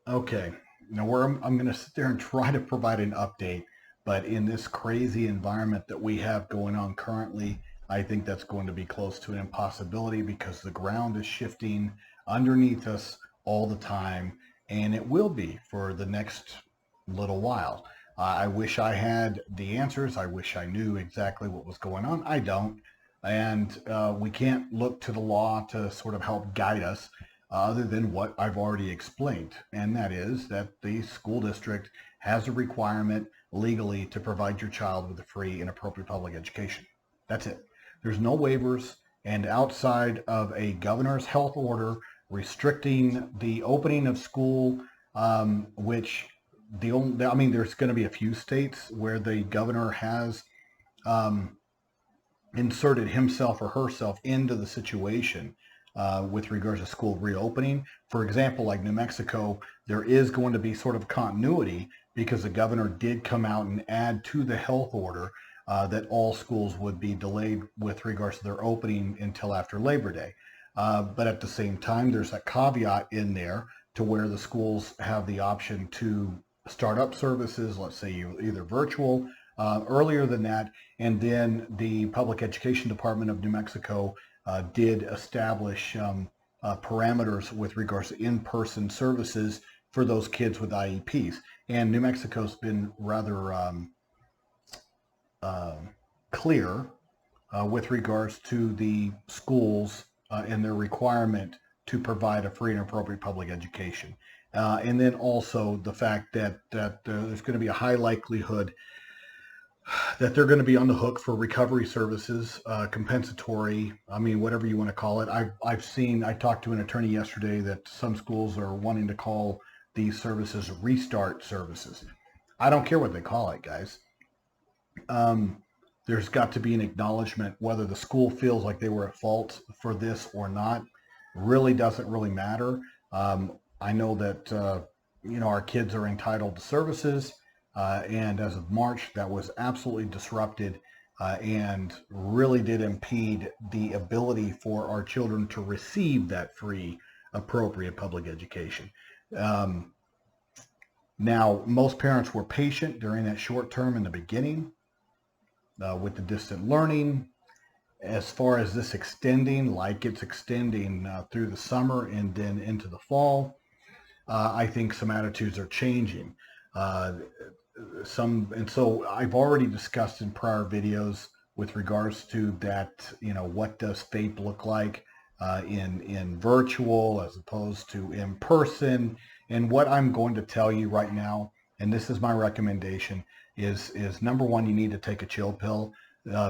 Okay, now I'm going to sit there and try to provide an update, but in this crazy environment that we have going on currently, I think that's going to be close to an impossibility because the ground is shifting underneath us all the time, and it will be for the next little while. I wish I had the answers. I wish I knew exactly what was going on. I don't. And we can't look to the law to sort of help guide us other than what I've already explained. And that is that the school district has a requirement legally to provide your child with a free and appropriate public education. That's it. There's no waivers. And outside of a governor's health order restricting the opening of school, which the only, I mean, there's going to be a few states where the governor has um, inserted himself or herself into the situation with regards to school reopening. For example, like New Mexico, there is going to be sort of continuity because the governor did come out and add to the health order that all schools would be delayed with regards to their opening until after Labor Day. But at the same time, there's a caveat in there to where the schools have the option to start up services, let's say either virtual earlier than that. And then the Public Education Department of New Mexico did establish parameters with regards to in-person services for those kids with IEPs. And New Mexico's been rather uh, clear with regards to the schools and their requirement to provide a free and appropriate public education. And then also the fact that there's going to be a high likelihood that they're going to be on the hook for recovery services, compensatory. I mean, whatever you want to call it. I've seen. I talked to an attorney yesterday that some schools are wanting to call these services restart services. I don't care what they call it, guys. Um, there's got to be an acknowledgement whether the school feels like they were at fault for this or not. Really doesn't really matter. I know that our kids are entitled to services, and as of March, that was absolutely disrupted and really did impede the ability for our children to receive that free, appropriate public education. Um, Now, most parents were patient during that short term in the beginning with the distant learning. As far as this extending, like it's extending through the summer and then into the fall, I think some attitudes are changing. Uh, and so I've already discussed in prior videos with regards to that. What does FAPE look like in virtual as opposed to in person? And what I'm going to tell you right now, and this is my recommendation, is number one, you need to take a chill pill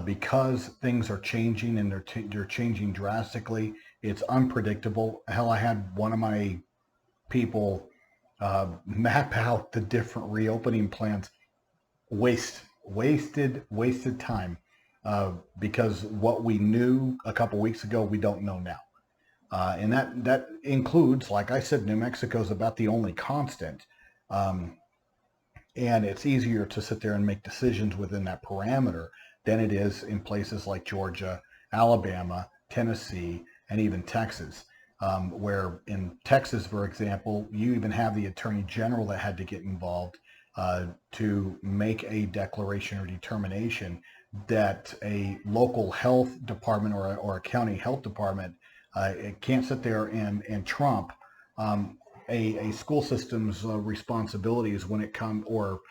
because things are changing and they're changing drastically. It's unpredictable. Hell, I had one of my people map out the different reopening plans. Wasted time because what we knew a couple weeks ago, we don't know now. And that includes, like I said, New Mexico is about the only constant. Um, and it's easier to sit there and make decisions within that parameter than it is in places like Georgia, Alabama, Tennessee, and even Texas. Where in Texas, for example, you even have the attorney general that had to get involved to make a declaration or determination that a local health department or a county health department it can't sit there and trump um, a school system's responsibilities when it comes or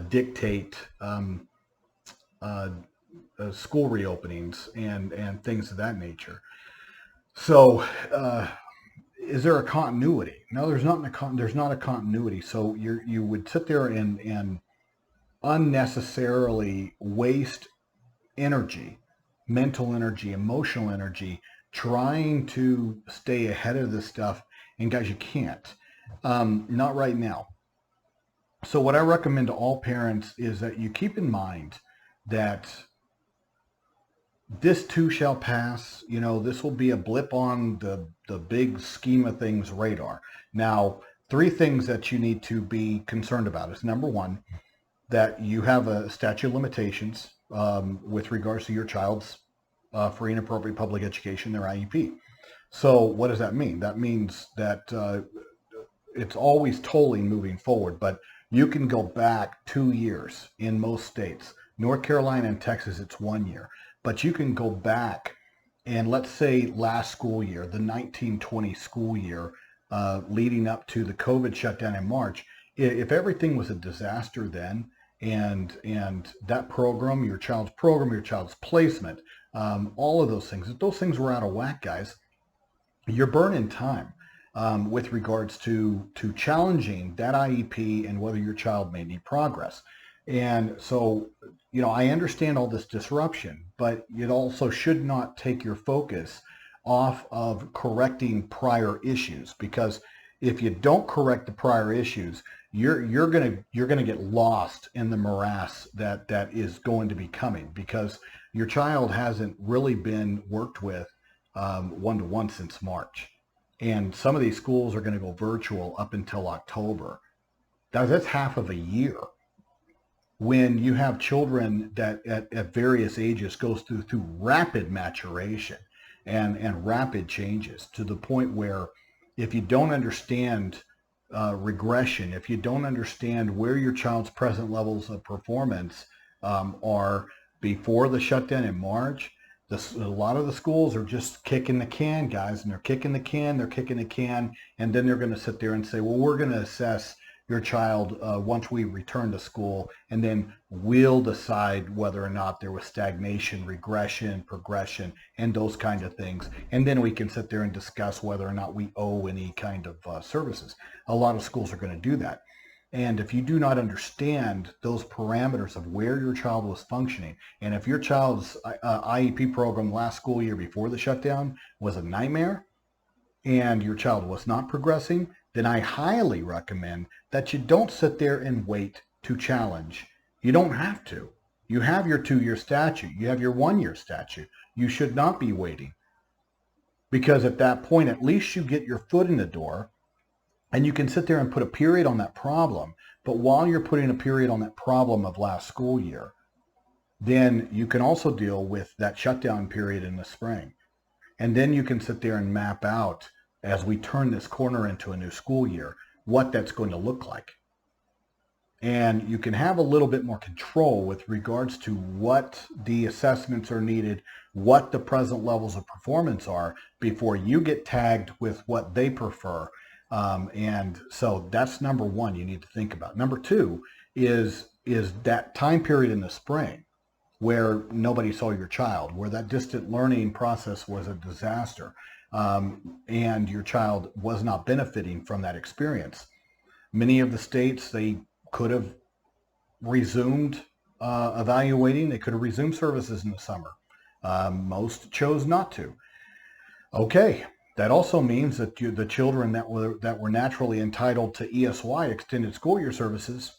dictate uh, school reopenings and things of that nature. So, is there a continuity? No, there's not a continuity. So you would sit there and unnecessarily waste energy, mental energy, emotional energy, trying to stay ahead of this stuff. And guys, you can't. Not right now. So what I recommend to all parents is that you keep in mind that this too shall pass. This will be a blip on the big scheme of things radar. Now, three things that you need to be concerned about is number one, that you have a statute of limitations with regards to your child's free and appropriate public education, their IEP. So what does that mean? That means that it's always tolling moving forward, but you can go back 2 years in most states. North Carolina and Texas, it's 1 year. But you can go back and let's say last school year, the 1920 school year, leading up to the COVID shutdown in March, if everything was a disaster then, and that program, your child's placement, all of those things, if those things were out of whack, guys, you're burning time with regards to challenging that IEP and whether your child made any progress. And so, I understand all this disruption, but it also should not take your focus off of correcting prior issues, because if you don't correct the prior issues, you're gonna get lost in the morass that is going to be coming, because your child hasn't really been worked with one-to-one since March. And some of these schools are going to go virtual up until October. That's half of a year. When you have children that at various ages goes through rapid maturation and rapid changes, to the point where if you don't understand regression, if you don't understand where your child's present levels of performance are before the shutdown in March, a lot of the schools are just kicking the can, guys, and they're kicking the can, and then they're going to sit there and say, well, we're going to assess your child once we return to school, and then we'll decide whether or not there was stagnation, regression, progression, and those kind of things. And then we can sit there and discuss whether or not we owe any kind of services. A lot of schools are going to do that. And if you do not understand those parameters of where your child was functioning, and if your child's IEP program last school year before the shutdown was a nightmare, and your child was not progressing, then I highly recommend that you don't sit there and wait to challenge. You don't have to. You have your 2-year statute. You have your 1-year statute. You should not be waiting, because at that point, at least you get your foot in the door, and you can sit there and put a period on that problem. But while you're putting a period on that problem of last school year, then you can also deal with that shutdown period in the spring. And then you can sit there and map out, as we turn this corner into a new school year, what that's going to look like. And you can have a little bit more control with regards to what the assessments are needed, what the present levels of performance are, before you get tagged with what they prefer. And so that's number one you need to think about. Number two is that time period in the spring where nobody saw your child, where that distant learning process was a disaster, and your child was not benefiting from that experience. Many of the states, they could have resumed evaluating. They could have resumed services in the summer. Most chose not to. Okay. That also means that the children that were naturally entitled to ESY, extended school year services,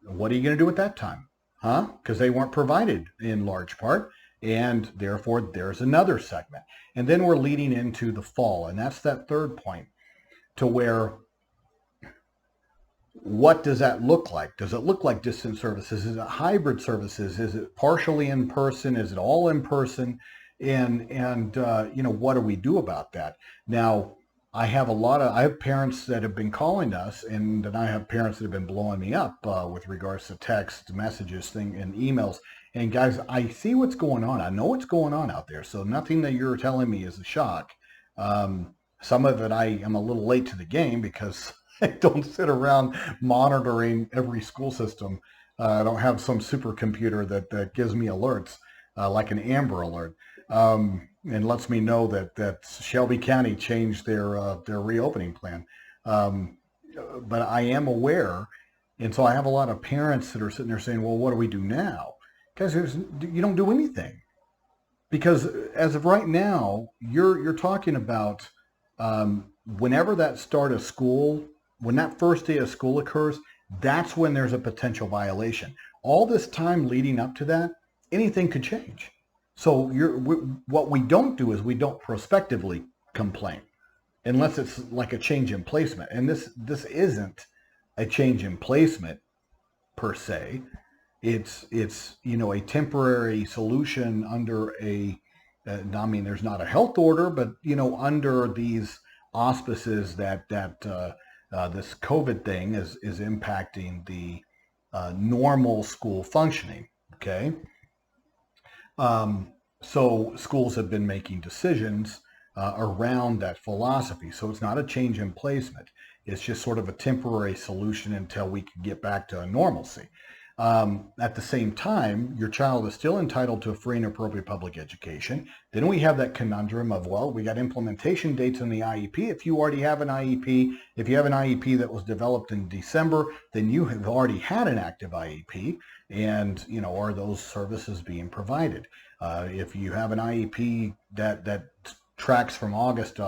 what are you going to do at that time? Because they weren't provided in large part, and therefore there's another segment. And then we're leading into the fall, and that's that third point, to where, what does that look like? Does it look like distant services? Is it hybrid services? Is it partially in person? Is it all in person? And what do we do about that? Now, I have parents that have been calling us, and then I have parents that have been blowing me up with regards to text messages, and emails. And guys, I see what's going on. I know what's going on out there. So nothing that you're telling me is a shock. Some of it, I am a little late to the game, because I don't sit around monitoring every school system. I don't have some supercomputer that gives me alerts like an Amber Alert. And lets me know that Shelby County changed their reopening plan. But I am aware, and so I have a lot of parents that are sitting there saying, well, what do we do now? Guys, you don't do anything. Because as of right now, you're talking about whenever that start of school, when that first day of school occurs, that's when there's a potential violation. All this time leading up to that, anything could change. So what we don't do is we don't prospectively complain, unless it's like a change in placement. And this isn't a change in placement per se. It's a temporary solution under there's not a health order, but under these auspices that This COVID thing is impacting the normal school functioning. Okay. So schools have been making decisions around that philosophy. So it's not a change in placement. It's just sort of a temporary solution until we can get back to a normalcy. At the same time, your child is still entitled to a free and appropriate public education. Then we have that conundrum of, well, we got implementation dates in the IEP. If you already have an IEP, if you have an IEP that was developed in December, then you have already had an active IEP. And, are those services being provided? If you have an IEP that tracks from August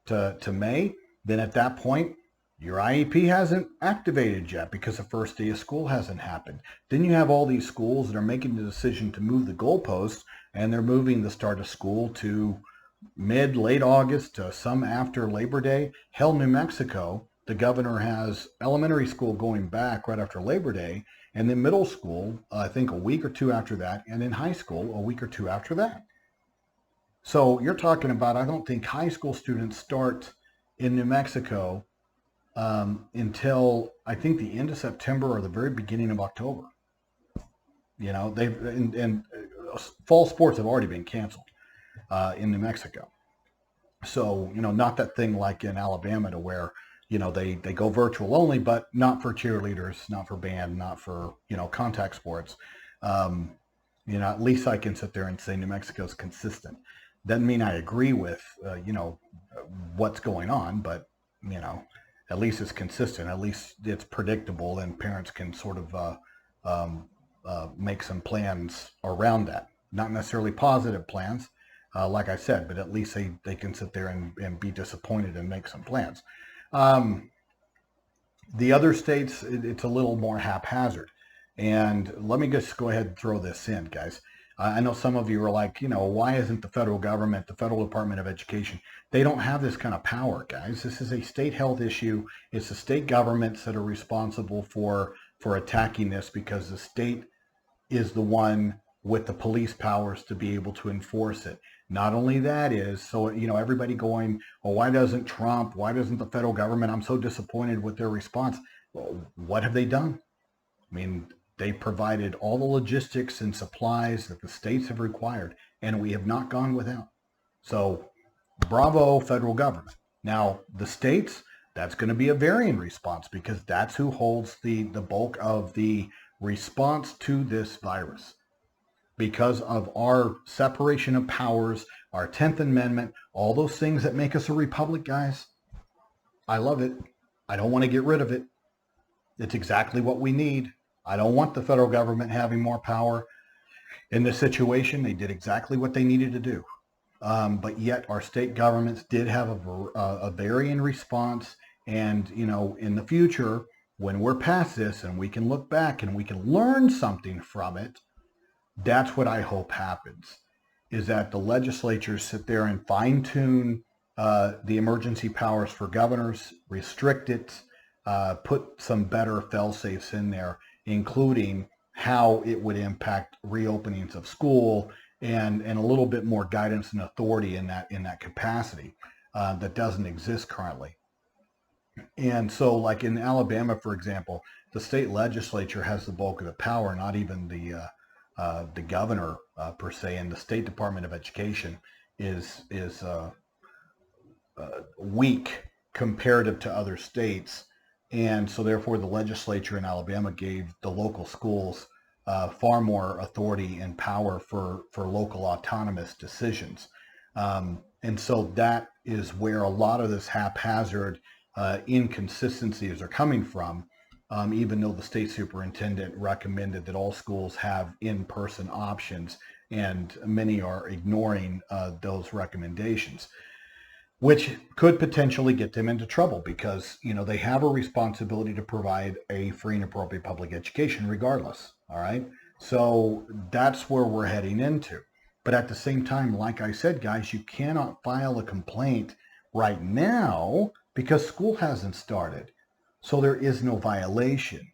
to May, then at that point, your IEP hasn't activated yet because the first day of school hasn't happened. Then you have all these schools that are making the decision to move the goalposts, and they're moving the start of school to late August to some after Labor Day. Hell, New Mexico, the governor has elementary school going back right after Labor Day, and then middle school, I think a week or two after that, and then high school a week or two after that. So you're talking about, I don't think high school students start in New Mexico until I think the end of September or the very beginning of October. They've and fall sports have already been canceled in New Mexico. So not that thing like in Alabama to where they go virtual only, but not for cheerleaders, not for band, not for contact sports. At least I can sit there and say New Mexico's consistent. Doesn't mean I agree with what's going on, but at least it's consistent. At least it's predictable, and parents can sort of make some plans around that. Not necessarily positive plans, like I said, but at least they can sit there and be disappointed and make some plans. The other states, it's a little more haphazard. And let me just go ahead and throw this in, guys. I know some of you are like, why isn't the federal government, the federal Department of Education, they don't have this kind of power, guys. This is a state health issue. It's the state governments that are responsible for attacking this, because the state is the one with the police powers to be able to enforce it. Not only that is, so, everybody going, well, why doesn't Trump, why doesn't the federal government, I'm so disappointed with their response. Well, what have they done? I mean, they provided all the logistics and supplies that the states have required, and we have not gone without. So, bravo, federal government. Now, the states, that's going to be a varying response, because that's who holds the bulk of the response to this virus. Because of our separation of powers, our 10th Amendment, all those things that make us a republic, guys. I love it. I don't want to get rid of it. It's exactly what we need. I don't want the federal government having more power. In this situation, they did exactly what they needed to do. But yet our state governments did have a varying response. And, in the future, when we're past this and we can look back and we can learn something from it, that's what I hope happens, is that the legislatures sit there and fine-tune the emergency powers for governors, restrict it, put some better fail-safes in there, including how it would impact reopenings of school, and a little bit more guidance and authority in that capacity that doesn't exist currently. And so, like in Alabama, for example, the state legislature has the bulk of the power, not even the governor per se, and the State Department of Education is weak comparative to other states. And so therefore the legislature in Alabama gave the local schools far more authority and power for local autonomous decisions. And so that is where a lot of this haphazard inconsistencies are coming from, even though the state superintendent recommended that all schools have in-person options, and many are ignoring those recommendations, which could potentially get them into trouble, because they have a responsibility to provide a free and appropriate public education regardless. All right, so that's where we're heading into. But at the same time, like I said, guys, you cannot file a complaint right now because school hasn't started, so there is no violation.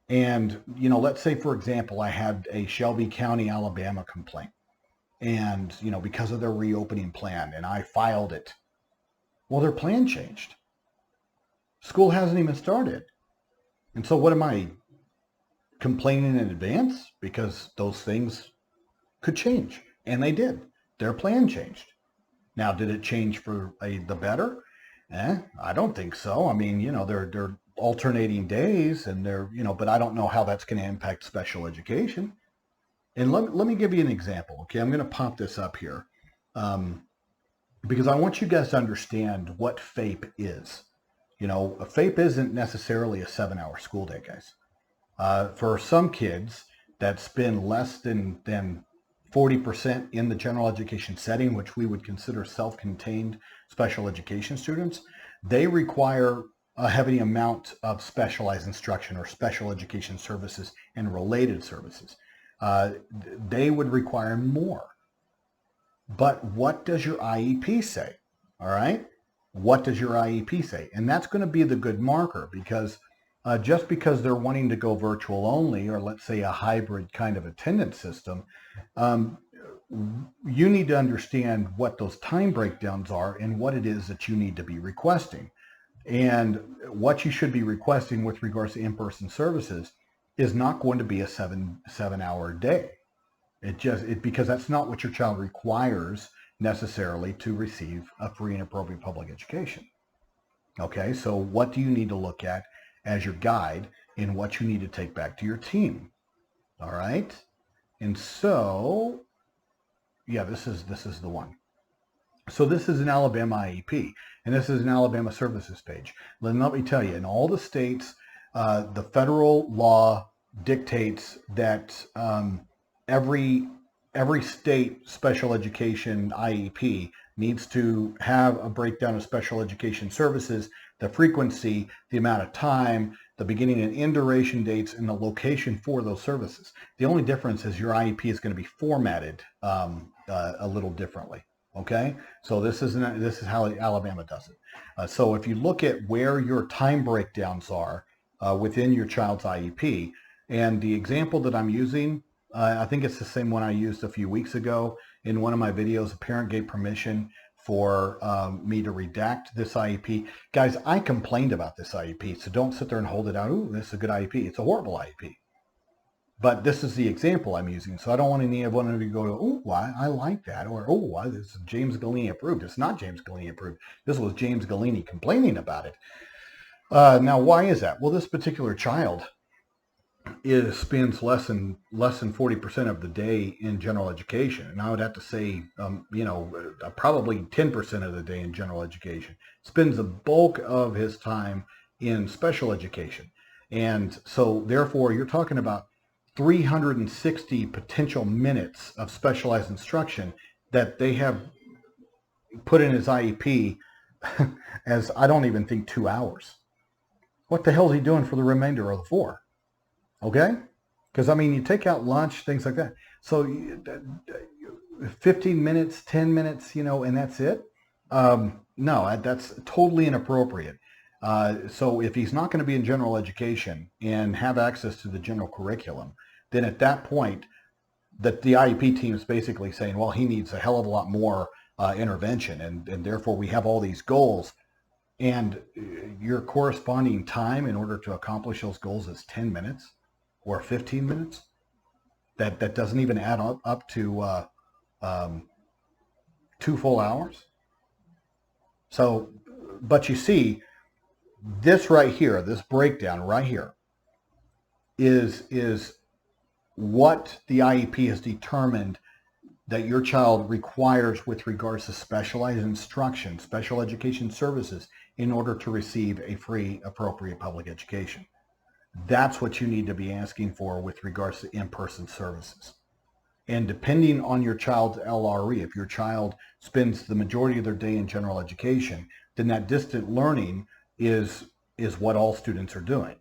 And let's say, for example, I had a Shelby County, Alabama complaint, and because of their reopening plan, and I filed it. Well, their plan changed. School hasn't even started. And so what am I complaining in advance? Because those things could change. And they did. Their plan changed. Now, did it change for the better? I don't think so. I mean, they're alternating days and but I don't know how that's going to impact special education. And let me give you an example. Okay, I'm going to pop this up here because I want you guys to understand what FAPE is. A FAPE isn't necessarily a 7-hour school day, guys. For some kids that spend less than 40% in the general education setting, which we would consider self-contained special education students, they require a heavy amount of specialized instruction or special education services and related services. They would require more. But what does your IEP say? All right? What does your IEP say? And that's going to be the good marker, because just because they're wanting to go virtual only, or let's say a hybrid kind of attendance system, you need to understand what those time breakdowns are and what it is that you need to be requesting. And what you should be requesting with regards to in-person services is not going to be a seven-hour day. Because that's not what your child requires necessarily to receive a free and appropriate public education. Okay, so what do you need to look at as your guide in what you need to take back to your team? All right, and so yeah, this is the one. So this is an Alabama IEP, and this is an Alabama services page. Let me tell you, in all the states, the federal law dictates that every state special education IEP needs to have a breakdown of special education services, the frequency, the amount of time, the beginning and end duration dates, and the location for those services. The only difference is your IEP is going to be formatted a little differently. Okay, so this is how Alabama does it. So if you look at where your time breakdowns are within your child's IEP, and the example that I'm using, I think it's the same one I used a few weeks ago in one of my videos. A parent gave permission for me to redact this IEP. Guys, I complained about this IEP, so don't sit there and hold it out. Ooh, this is a good IEP. It's a horrible IEP. But this is the example I'm using, so I don't want anyone to go, oh, why I like that, or oh, why this is James Galini approved. It's not James Galini approved. This was James Galini complaining about it. Now, why is that? Well, this particular child spends less than 40% of the day in general education, and I would have to say, probably 10% of the day in general education. Spends the bulk of his time in special education, and so therefore, you're talking about 360 potential minutes of specialized instruction that they have put in his IEP as, I don't even think, 2 hours. What the hell is he doing for the remainder of the 4? Okay? Because, I mean, you take out lunch, things like that. So 15 minutes, 10 minutes, and that's it? No, that's totally inappropriate. So if he's not going to be in general education and have access to the general curriculum, then at that point, that the IEP team is basically saying, well, he needs a hell of a lot more intervention, and therefore we have all these goals, and your corresponding time in order to accomplish those goals is 10 minutes or 15 minutes. That doesn't even add up to 2 full hours. So, but you see, this right here, this breakdown right here, is what the IEP has determined that your child requires with regards to specialized instruction, special education services, in order to receive a free, appropriate public education. That's what you need to be asking for with regards to in-person services. And depending on your child's LRE, if your child spends the majority of their day in general education, then that distant learning is what all students are doing.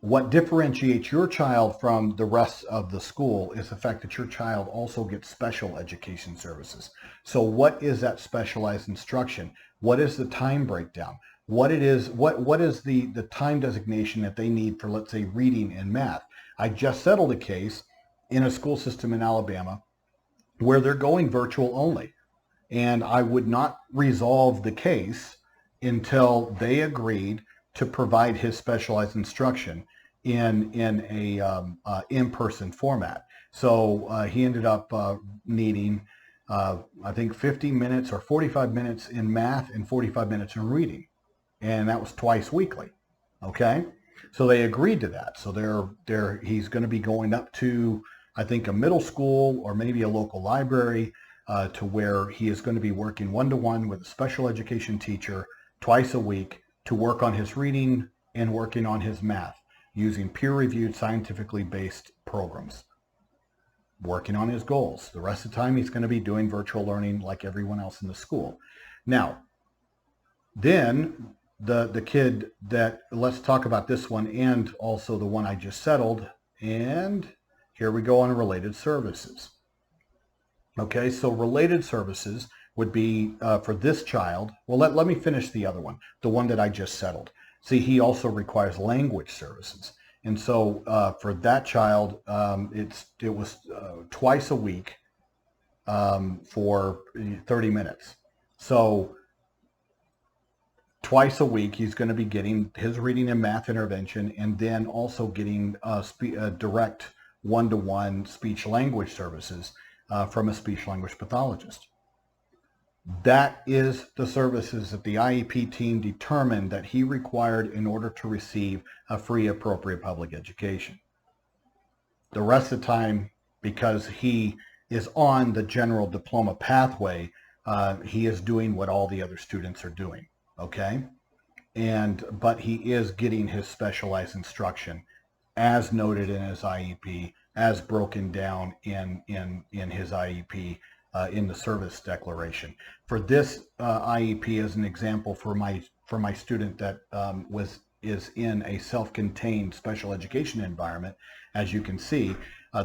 What differentiates your child from the rest of the school is the fact that your child also gets special education services. So what is that specialized instruction? What is the time breakdown? What is the time designation that they need for, let's say, reading and math? I just settled a case in a school system in Alabama where they're going virtual only. And I would not resolve the case until they agreed to provide his specialized instruction in a in-person format. So he ended up needing, I think, 50 minutes or 45 minutes in math and 45 minutes in reading. And that was twice weekly. Okay. So they agreed to that. So he's going to be going up to, I think, a middle school or maybe a local library to where he is going to be working one-to-one with a special education teacher twice a week to work on his reading and working on his math using peer-reviewed, scientifically based programs, working on his goals. The rest of the time, he's going to be doing virtual learning like everyone else in the school. Now, then the kid that, let's talk about this one and also the one I just settled. And here we go on related services. Okay, so related services would be for this child. Well, let me finish the other one, the one that I just settled. See, he also requires language services. And so for that child, it was twice a week for 30 minutes. So twice a week, he's going to be getting his reading and math intervention and then also getting direct one-to-one speech language services from a speech language pathologist. That is the services that the IEP team determined that he required in order to receive a free appropriate public education. The rest of the time, because he is on the general diploma pathway, he is doing what all the other students are doing, okay? But he is getting his specialized instruction as noted in his IEP, as broken down in his IEP in the service declaration. For this IEP, as an example, for my student that is in a self-contained special education environment, as you can see,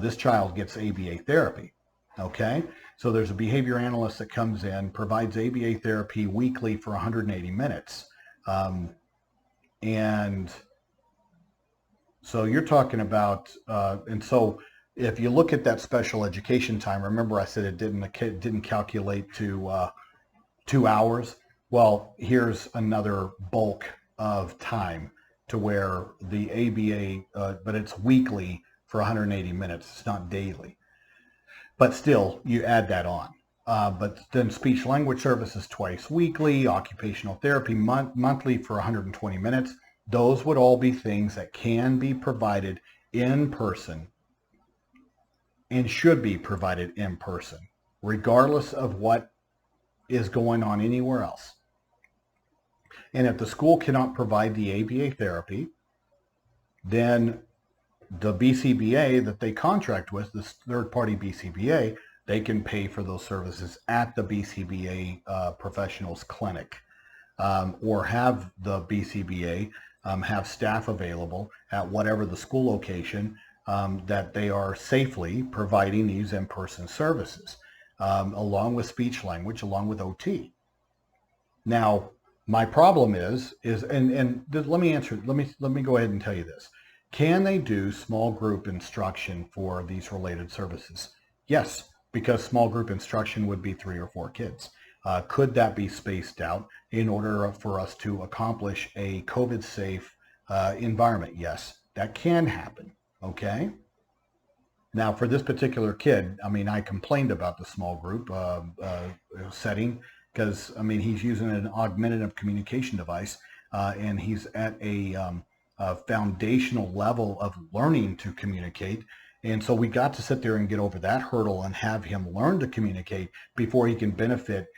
this child gets ABA therapy. Okay, so there's a behavior analyst that comes in, provides ABA therapy weekly for 180 minutes, and so you're talking about, and so if you look at that special education time, remember I said it didn't calculate to 2 hours. Well, here's another bulk of time to where the ABA, but it's weekly for 180 minutes. It's not daily, but still you add that on. But then speech language services twice weekly, occupational therapy monthly for 120 minutes. Those would all be things that can be provided in person and should be provided in person, regardless of what is going on anywhere else. And if the school cannot provide the ABA therapy, then the BCBA that they contract with, this third-party BCBA, they can pay for those services at the BCBA professionals clinic, or have the BCBA have staff available at whatever the school location that they are safely providing these in-person services, along with speech language, along with OT. Now, my problem is and let me go ahead and tell you this. Can they do small group instruction for these related services? Yes, because small group instruction would be 3 or 4 kids. Could that be spaced out in order for us to accomplish a COVID-safe environment? Yes, that can happen, okay? Now, for this particular kid, I mean, I complained about the small group setting because, I mean, he's using an augmentative communication device and he's at a foundational level of learning to communicate. And so we got to sit there and get over that hurdle and have him learn to communicate before he can benefit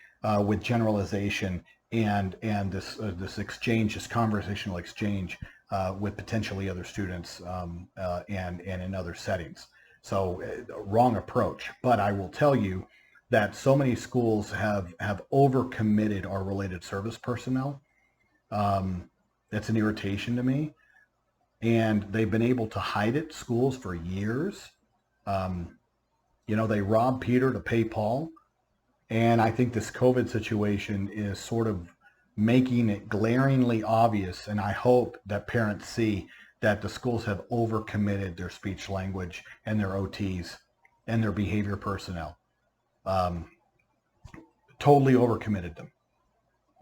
with generalization and this exchange, this conversational exchange with potentially other students and in other settings. So wrong approach. But I will tell you that so many schools have overcommitted our related service personnel. That's an irritation to me. And they've been able to hide it, schools, for years. They rob Peter to pay Paul. And I think this COVID situation is sort of making it glaringly obvious. And I hope that parents see that the schools have overcommitted their speech language and their OTs and their behavior personnel. Totally overcommitted them.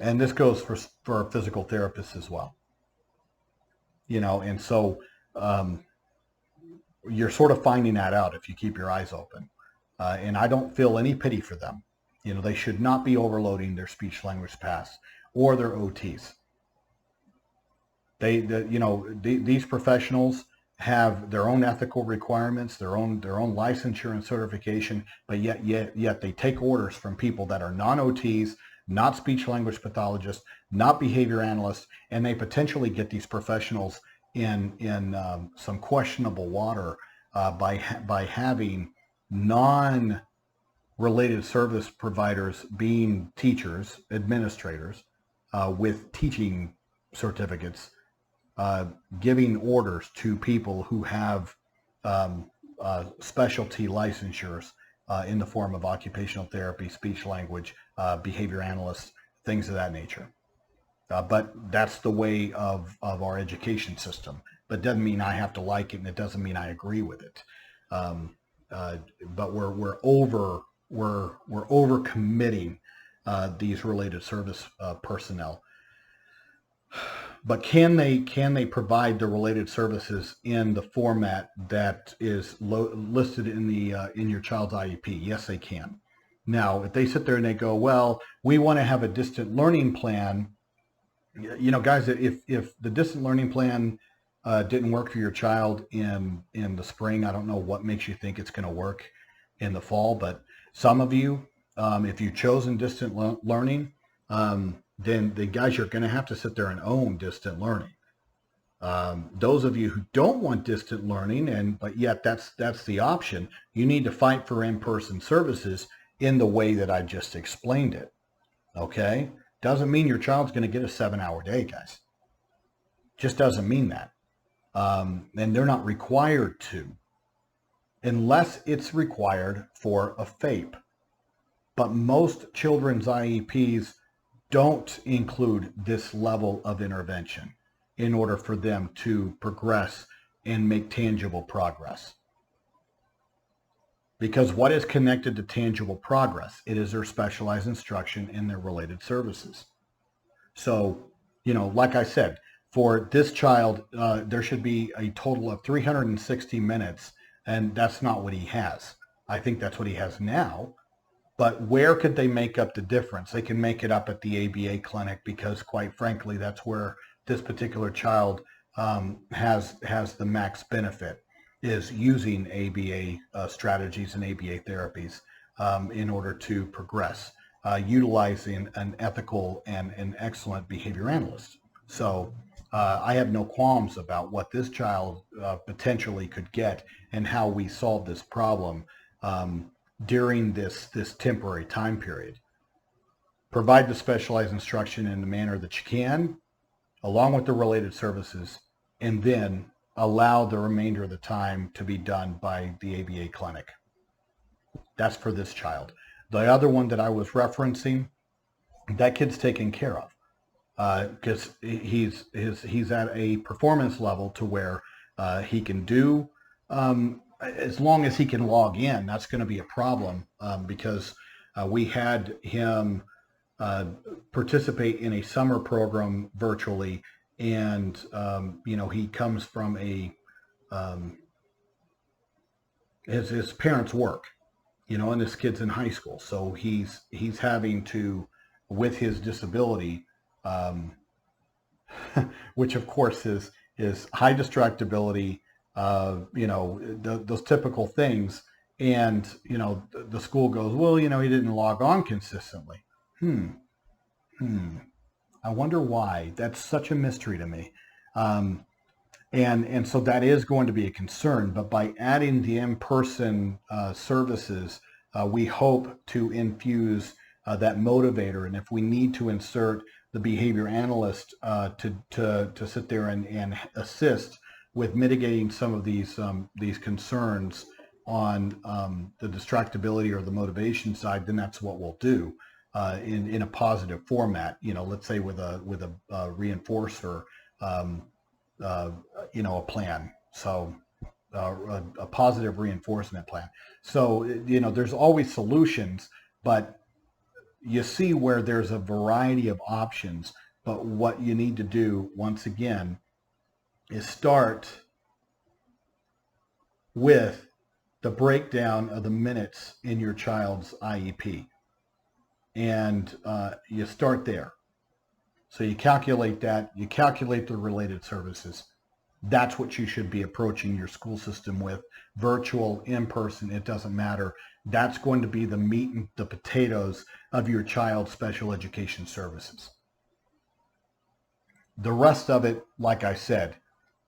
And this goes for physical therapists as well. And so you're sort of finding that out if you keep your eyes open. And I don't feel any pity for them. They should not be overloading their speech language paths or their OTs. These professionals have their own ethical requirements, their own licensure and certification, but yet they take orders from people that are non-OTs, not speech language pathologists, not behavior analysts, and they potentially get these professionals in some questionable water by having non-related service providers being teachers, administrators with teaching certificates, giving orders to people who have specialty licensures in the form of occupational therapy, speech language, behavior analysts, things of that nature. But that's the way of our education system. But it doesn't mean I have to like it, and it doesn't mean I agree with it. But we're over committing these related service personnel. But can they provide the related services in the format that is listed in your child's IEP? Yes, they can. Now, if they sit there and they go, well, we want to have a distant learning plan, guys, if the distant learning plan didn't work for your child in the spring, I don't know what makes you think it's going to work in the fall. But some of you, if you've chosen distant learning, then the guys, you're going to have to sit there and own distant learning. Those of you who don't want distant learning, but yet that's the option, you need to fight for in-person services in the way that I just explained it. Okay? Doesn't mean your child's going to get a 7-hour day, guys. Just doesn't mean that. And they're not required to, unless it's required for a FAPE. But most children's IEPs don't include this level of intervention in order for them to progress and make tangible progress. Because what is connected to tangible progress? It is their specialized instruction and their related services. So, like I said, for this child, there should be a total of 360 minutes, and that's not what he has. I think that's what he has now. But where could they make up the difference? They can make it up at the ABA clinic because, quite frankly, that's where this particular child has the max benefit, is using ABA strategies and ABA therapies in order to progress, utilizing an ethical and an excellent behavior analyst. So I have no qualms about what this child potentially could get and how we solve this problem during this temporary time period. Provide the specialized instruction in the manner that you can, along with the related services, and then allow the remainder of the time to be done by the ABA clinic. That's for this child. The other one that I was referencing, that kid's taken care of because he's at a performance level to where he can do as long as he can log in. That's going to be a problem because we had him participate in a summer program virtually, and he comes from his parents work, and this kid's in high school, so he's having to, with his disability, which of course is high distractibility, those typical things. And, the school goes, well, he didn't log on consistently. I wonder why. That's such a mystery to me. And so that is going to be a concern. But by adding the in-person services, we hope to infuse that motivator. And if we need to insert the behavior analyst to sit there and assist with mitigating some of these concerns on the distractibility or the motivation side, then that's what we'll do in a positive format. Let's say with a reinforcer, a plan. So a positive reinforcement plan. So there's always solutions, but you see where there's a variety of options. But what you need to do, once again, is start with the breakdown of the minutes in your child's IEP. And you start there. So you calculate that, you calculate the related services. That's what you should be approaching your school system with. Virtual, in person, it doesn't matter. That's going to be the meat and the potatoes of your child's special education services. The rest of it, like I said,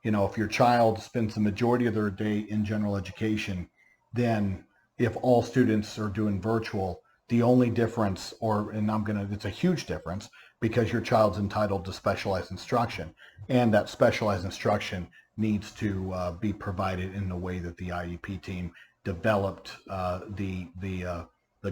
if your child spends the majority of their day in general education, then if all students are doing virtual, the only difference, it's a huge difference, because your child's entitled to specialized instruction, and that specialized instruction needs to be provided in the way that the IEP team developed the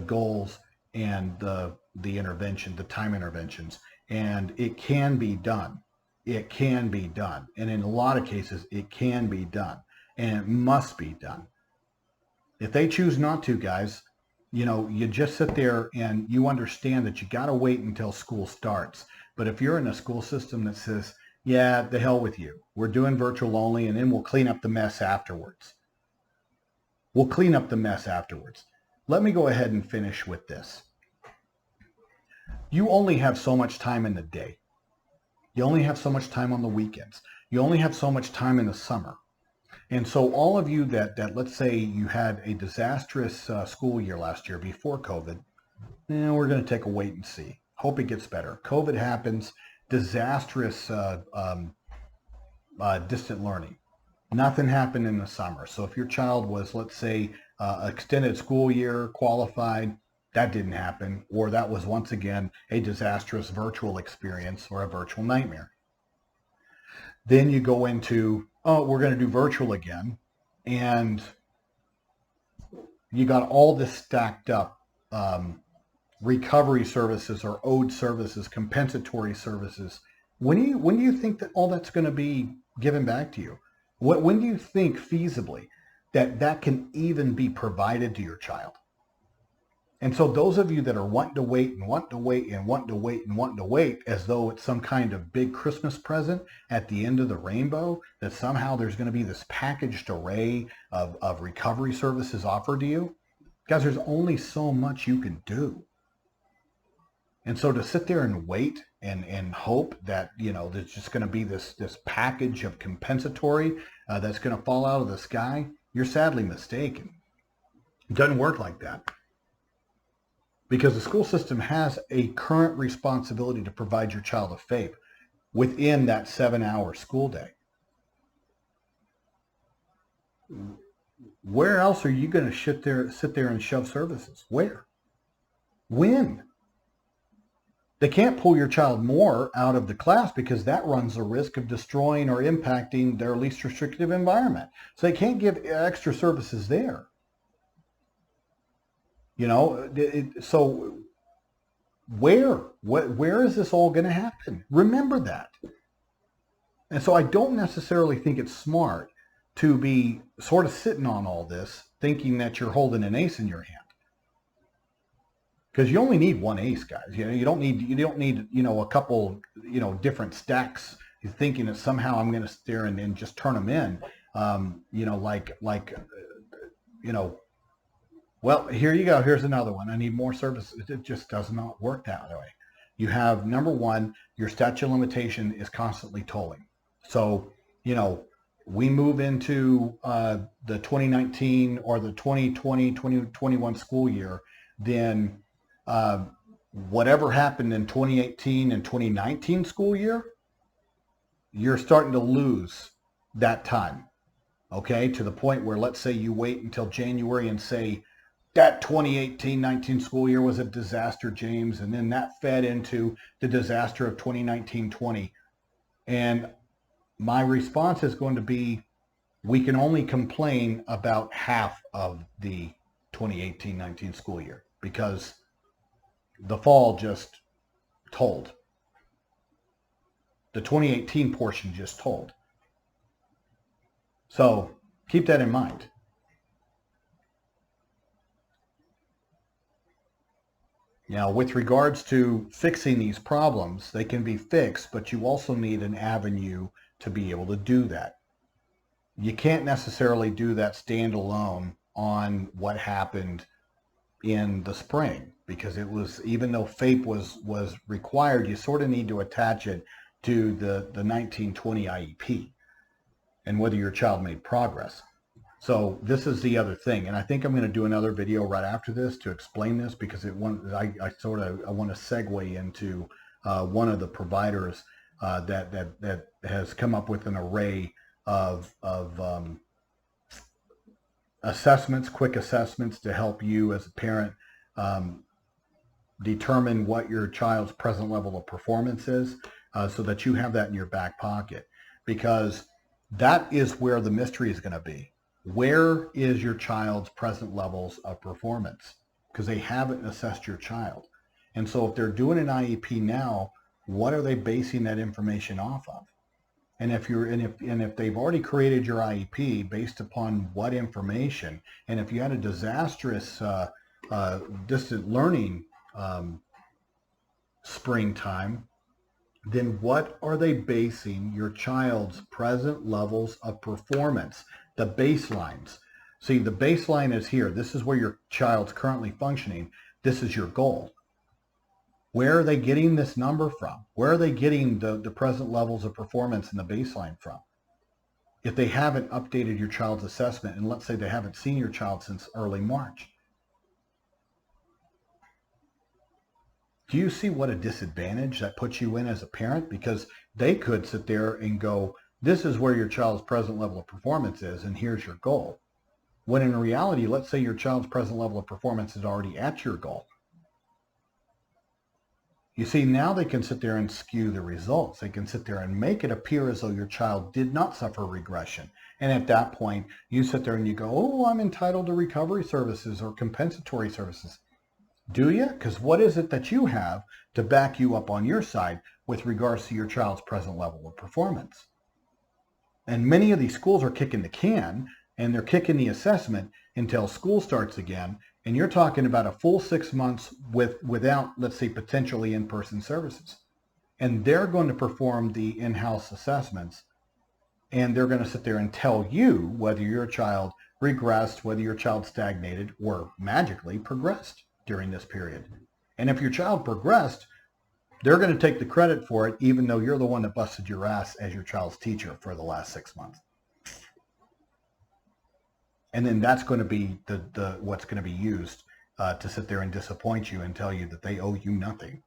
goals and the intervention, the time interventions, and it can be done. It can be done, and in a lot of cases, it can be done, and it must be done. If they choose not to, guys, you just sit there and you understand that you got to wait until school starts. But if you're in a school system that says, yeah, the hell with you, we're doing virtual only, and then we'll clean up the mess afterwards. We'll clean up the mess afterwards. Let me go ahead and finish with this. You only have so much time in the day. You only have so much time on the weekends. You only have so much time in the summer. And so all of you that let's say you had a disastrous school year last year before COVID, we're going to take a wait and see. Hope it gets better. COVID happens, disastrous distant learning. Nothing happened in the summer. So if your child was, let's say, extended school year qualified, that didn't happen, or that was once again a disastrous virtual experience or a virtual nightmare. Then you go into, we're going to do virtual again, and you got all this stacked up recovery services or owed services, compensatory services. When do you think that all that's going to be given back to you? When do you think feasibly that can even be provided to your child? And so those of you that are wanting to wait and wanting to wait and wanting to wait and wanting to wait as though it's some kind of big Christmas present at the end of the rainbow, that somehow there's going to be this packaged array of recovery services offered to you, guys, there's only so much you can do. And so to sit there and wait and hope that, there's just going to be this package of compensatory that's going to fall out of the sky, you're sadly mistaken. It doesn't work like that. Because the school system has a current responsibility to provide your child a FAPE within that 7-hour school day. Where else are you going to sit there and shove services? Where? When? They can't pull your child more out of the class because that runs the risk of destroying or impacting their least restrictive environment. So they can't give extra services there. So where is this all going to happen? Remember that. And so I don't necessarily think it's smart to be sort of sitting on all this thinking that you're holding an ace in your hand. Because you only need one ace, guys. You don't need a couple different stacks. You're thinking that somehow I'm going to sit there and just turn them in. Well, here you go. Here's another one. I need more services. It just does not work that way. You have, number one, your statute of limitation is constantly tolling. So, we move into the 2019 or the 2020, 2021 school year, then whatever happened in 2018 and 2019 school year, you're starting to lose that time, okay? To the point where, let's say you wait until January and say, that 2018-19 school year was a disaster, James, and then that fed into the disaster of 2019-20. And my response is going to be, we can only complain about half of the 2018-19 school year because the fall just told. The 2018 portion just told. So keep that in mind. Now, with regards to fixing these problems, they can be fixed, but you also need an avenue to be able to do that. You can't necessarily do that standalone on what happened in the spring, because it was, even though FAPE was required, you sort of need to attach it to the 1920 IEP and whether your child made progress. So this is the other thing, and I think I'm going to do another video right after this to explain this, because I want to segue into one of the providers that has come up with an array of assessments, quick assessments, to help you as a parent determine what your child's present level of performance is, so that you have that in your back pocket, because that is where the mystery is going to be. Where is your child's present levels of performance? Because they haven't assessed your child. And so if they're doing an IEP now, what are they basing that information off of? And if they've already created your IEP based upon what information, and if you had a disastrous distant learning springtime, then what are they basing your child's present levels of performance, the baselines? See, the baseline is here. This is where your child's currently functioning. This is your goal. Where are they getting this number from? Where are they getting the present levels of performance in the baseline from? If they haven't updated your child's assessment, and let's say they haven't seen your child since early March, do you see what a disadvantage that puts you in as a parent? Because they could sit there and go, this is where your child's present level of performance is, and here's your goal. When in reality, let's say your child's present level of performance is already at your goal. You see, now they can sit there and skew the results. They can sit there and make it appear as though your child did not suffer regression. And at that point, you sit there and you go, oh, I'm entitled to recovery services or compensatory services. Do you? Because what is it that you have to back you up on your side with regards to your child's present level of performance? And many of these schools are kicking the can, and they're kicking the assessment until school starts again. And you're talking about a full 6 months without, let's say, potentially in-person services. And they're going to perform the in-house assessments, and they're going to sit there and tell you whether your child regressed, whether your child stagnated, or magically progressed during this period. And if your child progressed, they're going to take the credit for it, even though you're the one that busted your ass as your child's teacher for the last 6 months. And then that's going to be what's going to be used to sit there and disappoint you and tell you that they owe you nothing.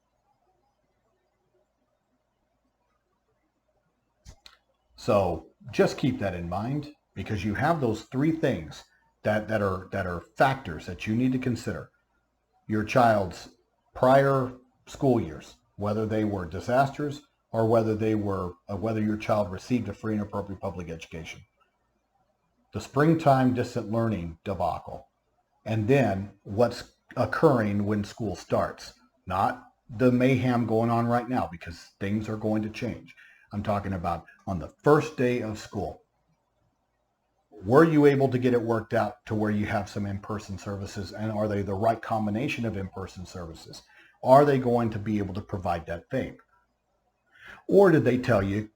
So just keep that in mind, because you have those three things that are factors that you need to consider. Your child's prior school years, whether they were disasters or whether your child received a free and appropriate public education. The springtime distant learning debacle, and then what's occurring when school starts. Not the mayhem going on right now, because things are going to change. I'm talking about on the first day of school. Were you able to get it worked out to where you have some in-person services, and are they the right combination of in-person services? Are they going to be able to provide that FAPE? Or did they tell you,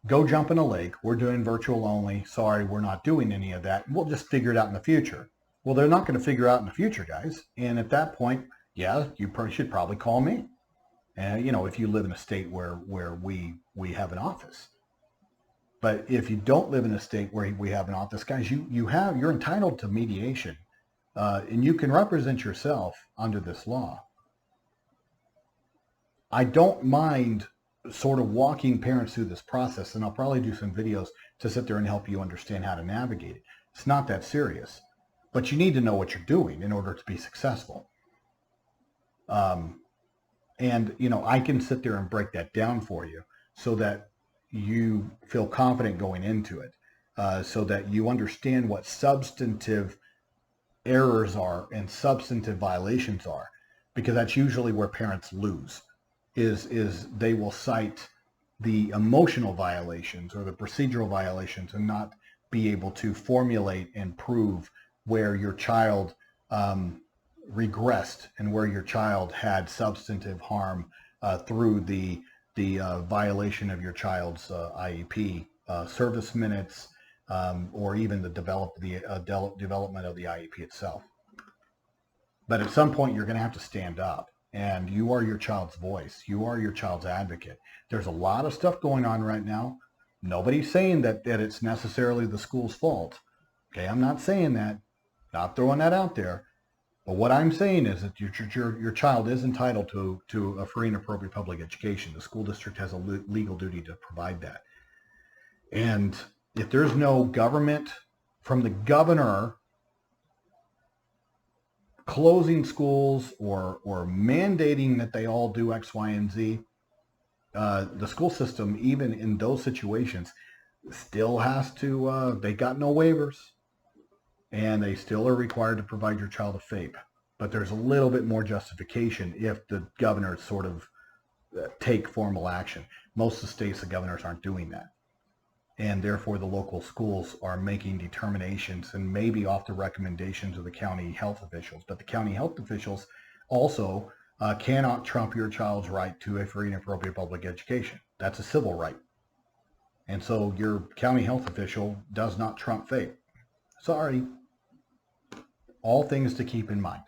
go jump in a lake, we're doing virtual only, sorry, we're not doing any of that, we'll just figure it out in the future? Well, they're not going to figure out in the future, guys. And at that point, yeah, you should probably call me. And if you live in a state where we have an office. But if you don't live in a state where we have an office, guys, you're entitled to mediation, and you can represent yourself under this law. I don't mind sort of walking parents through this process, and I'll probably do some videos to sit there and help you understand how to navigate it. It's not that serious, but you need to know what you're doing in order to be successful. And I can sit there and break that down for you so that you feel confident going into it, so that you understand what substantive errors are and substantive violations are, because that's usually where parents lose, is they will cite the emotional violations or the procedural violations and not be able to formulate and prove where your child regressed and where your child had substantive harm through the the violation of your child's IEP, service minutes, or even the development of the IEP itself. But at some point, you're going to have to stand up, and you are your child's voice. You are your child's advocate. There's a lot of stuff going on right now. Nobody's saying that it's necessarily the school's fault. Okay, I'm not saying that. Not throwing that out there. But what I'm saying is that your child is entitled to a free and appropriate public education. The school district has a legal duty to provide that. And if there's no government from the governor closing schools or mandating that they all do X, Y, and Z, the school system, even in those situations, still has to, they got no waivers, and they still are required to provide your child a FAPE. But there's a little bit more justification if the governors sort of take formal action. Most of the states, the governors aren't doing that. And therefore, the local schools are making determinations, and maybe off the recommendations of the county health officials. But the county health officials also cannot trump your child's right to a free and appropriate public education. That's a civil right. And so your county health official does not trump FAPE. Sorry. All things to keep in mind.